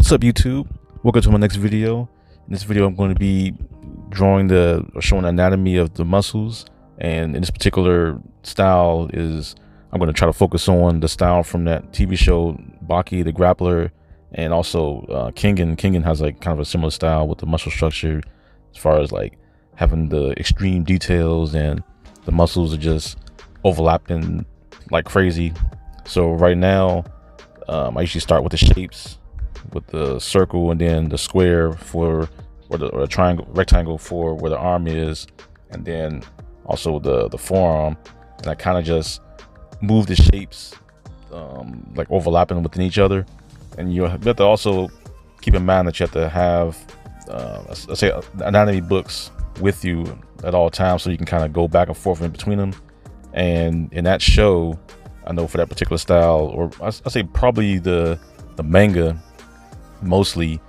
What's up, YouTube? Welcome to my next video. In this video, I'm going to be showing the anatomy of the muscles, and in this particular style I'm going to try to focus on the style from that TV show Baki the Grappler, and also Kengan. Kengan has like kind of a similar style with the muscle structure, as far as like having the extreme details and the muscles are just overlapping like crazy. So right now, I usually start with the shapes, with the circle and then the square for or the triangle, rectangle for where the arm is, and then also the forearm. And I kind of just move the shapes like overlapping within each other. And you have to also keep in mind that you have to have let's say anatomy books with you at all times, so you can kind of go back and forth in between them. And in that show, I know for that particular style, or I say probably the manga mostly,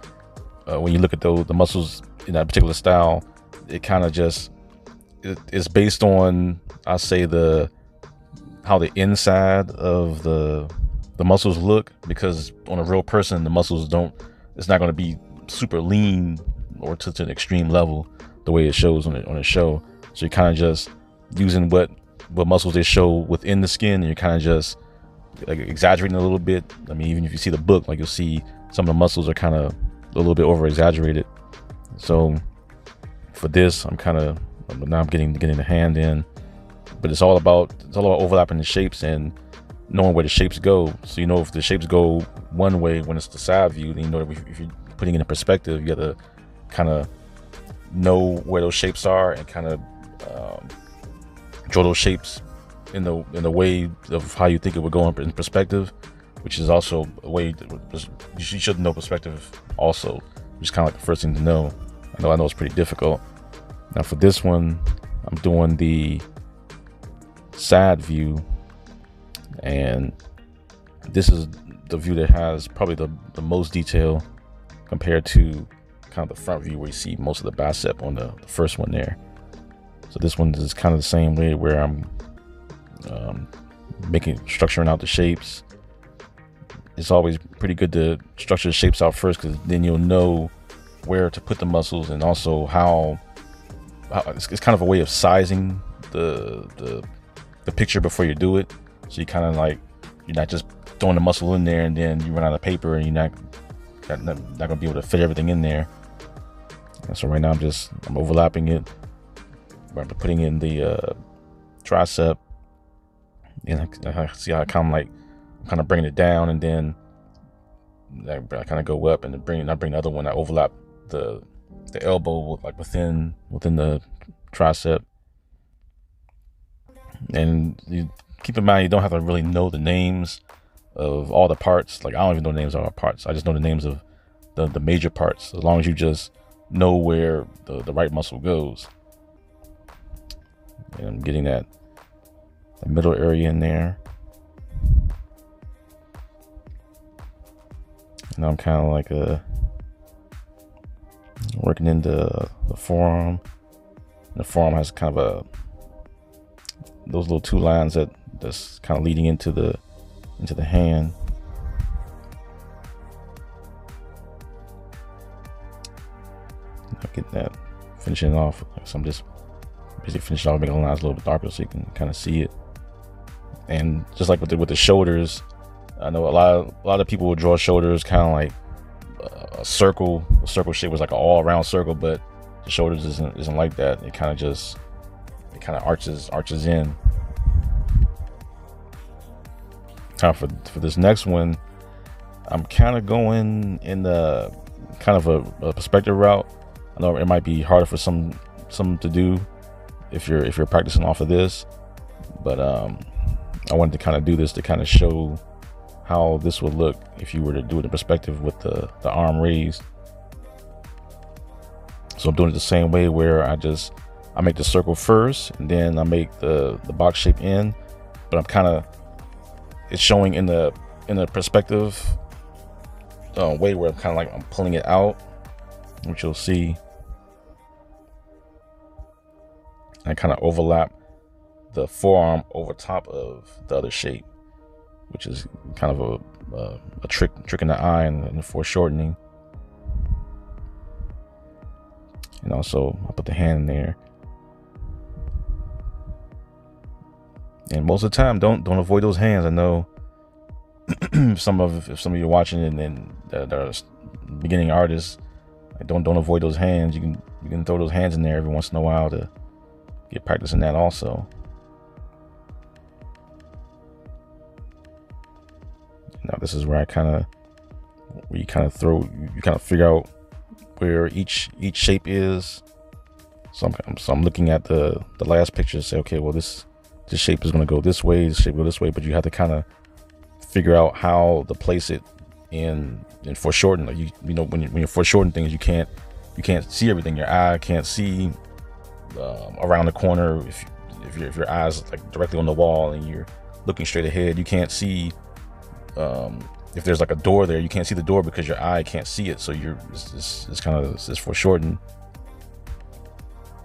when you look at the muscles in that particular style, it kind of just it's based on, I say, how the inside of the muscles look, because on a real person the muscles it's not going to be super lean or to an extreme level the way it shows on a show. So you're kind of just using what muscles they show within the skin, and you're kind of just like exaggerating a little bit. I mean, even if you see the book, like you'll see some of the muscles are kind of a little bit over exaggerated. So for this, I'm getting the hand in, but it's all about overlapping the shapes and knowing where the shapes go. So you know, if the shapes go one way when it's the side view, then you know that if you're putting it in perspective, you gotta kind of know where those shapes are and kind of draw those shapes in the way of how you think it would go in perspective, which is also a way you should know perspective also, which is kind of like the first thing to know. I know it's pretty difficult. Now for this one, I'm doing the side view, and this is the view that has probably the most detail compared to kind of the front view, where you see most of the bicep on the first one there. So this one is kind of the same way, where I'm structuring out the shapes. It's always pretty good to structure the shapes out first, because then you'll know where to put the muscles, and also how it's kind of a way of sizing the picture before you do it. So you kind of like, you're not just throwing the muscle in there and then you run out of paper and you're not gonna be able to fit everything in there. And so right now I'm overlapping it. I'm putting in the tricep, and I see how I kind of bringing it down, and then I kind of go up and then I bring the other one. I overlap the elbow like within the tricep. And you keep in mind, you don't have to really know the names of all the parts. Like, I don't even know the names of all the parts. I just know the names of the major parts, as long as you just know where the right muscle goes. And I'm getting the middle area in there. And I'm kind of like working into the forearm. The forearm has kind of those little two lines that's kind of leading into the hand. I'll get that finishing off. So I'm just basically finishing off, making the lines a little bit darker so you can kind of see it. And just like with the shoulders, I know a lot of people will draw shoulders kind of like a circle shape, was like an all around circle, but the shoulders isn't like that. It kind of arches in. Time for this next one, I'm kind of going in the kind of a perspective route. I know it might be harder for some to do if you're practicing off of this, but I wanted to kind of do this to kind of show how this would look if you were to do it in perspective with the arm raised. So I'm doing it the same way, where I make the circle first, and then I make the box shape in, but it's showing in the perspective way, where I'm pulling it out, which you'll see. I kind of overlap the forearm over top of the other shape, which is kind of a trick in the eye and the foreshortening. And also I put the hand in there. And most of the time, don't avoid those hands. I know if some of you are watching it and that are beginning artists, like don't avoid those hands. You can throw those hands in there every once in a while to get practice in that also. Now this is where you kind of figure out where each shape is. So I'm looking at the last picture to say, okay, well this shape is going to go this way, this shape go this way, but you have to kind of figure out how to place it in foreshorten. Like you know when you're foreshortening things, you can't see everything. Your eye can't see around the corner. If your eyes like directly on the wall and you're looking straight ahead, you can't see if there's like a door there. You can't see the door because your eye can't see it. So it's kind of foreshortened.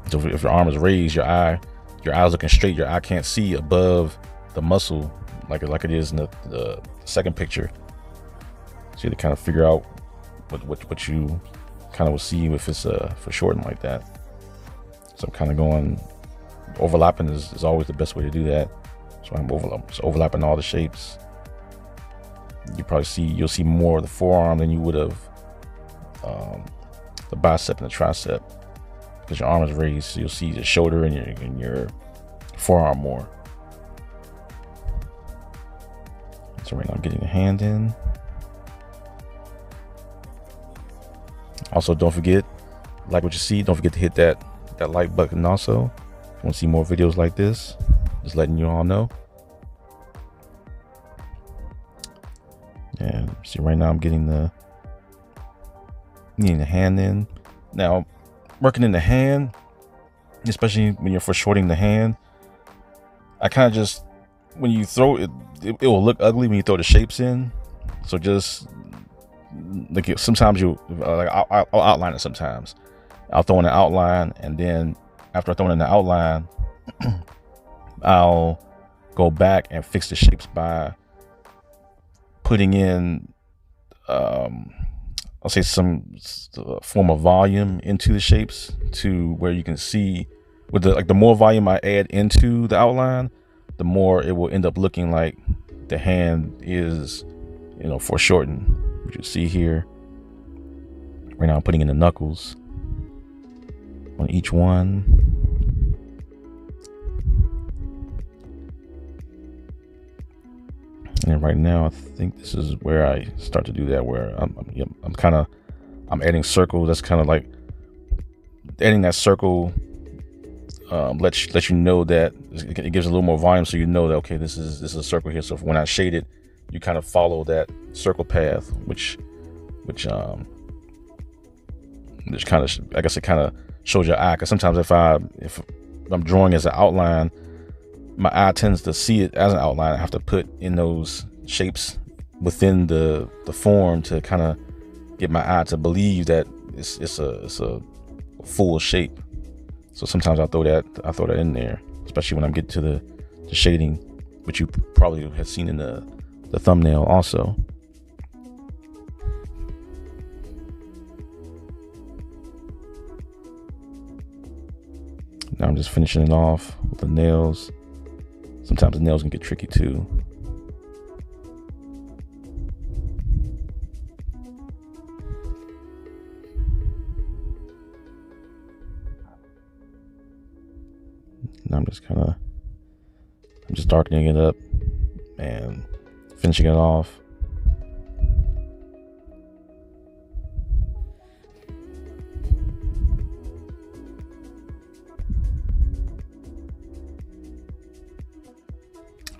So if your arm is raised, your eyes looking straight, your eye can't see above the muscle like it is in the second picture. So you have to kind of figure out what you kind of will see if it's foreshortened like that. So I'm kind of going overlapping is always the best way to do that. So I'm overlapping all the shapes. You'll see more of the forearm than you would of the bicep and the tricep, because your arm is raised, so you'll see the shoulder and your forearm more. So right now I'm getting the hand in. Also, don't forget, like what you see, don't forget to hit that like button also. If you want to see more videos like this, just letting you all know. And see, right now I'm getting the hand in. Now, working in the hand, especially when you're foreshortening the hand, I kind of just, when you throw it, it will look ugly when you throw the shapes in. So just like sometimes I'll outline it. Sometimes I'll throw in an outline, and then after I throw in the outline, I'll go back and fix the shapes by putting in I'll say some form of volume into the shapes to where you can see with the more volume I add into the outline, the more it will end up looking like the hand is, foreshortened. Which you see here. Right now I'm putting in the knuckles on each one. And right now I think this is where I start to do that, where I'm adding circles. That's kind of like adding that circle lets you know that it gives a little more volume, so you know that, okay, this is a circle here. So when I shade it, you kind of follow that circle path, which kind of, I guess it kind of shows your eye. Because sometimes if I'm drawing as an outline, my eye tends to see it as an outline. I have to put in those shapes within the form to kind of get my eye to believe that it's a full shape. So sometimes I throw that in there, especially when I'm getting to the shading, which you probably have seen in the thumbnail also. Now I'm just finishing it off with the nails. Sometimes the nails can get tricky too. Now I'm just darkening it up and finishing it off.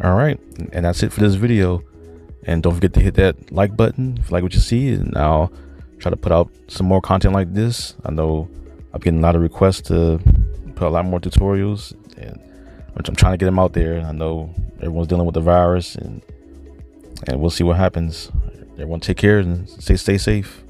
All right, and that's it for this video. And don't forget to hit that like button if you like what you see, and I'll try to put out some more content like this. I know I'm getting a lot of requests to put a lot more tutorials, and I'm trying to get them out there. I know everyone's dealing with the virus, and we'll see what happens. Everyone take care and stay safe.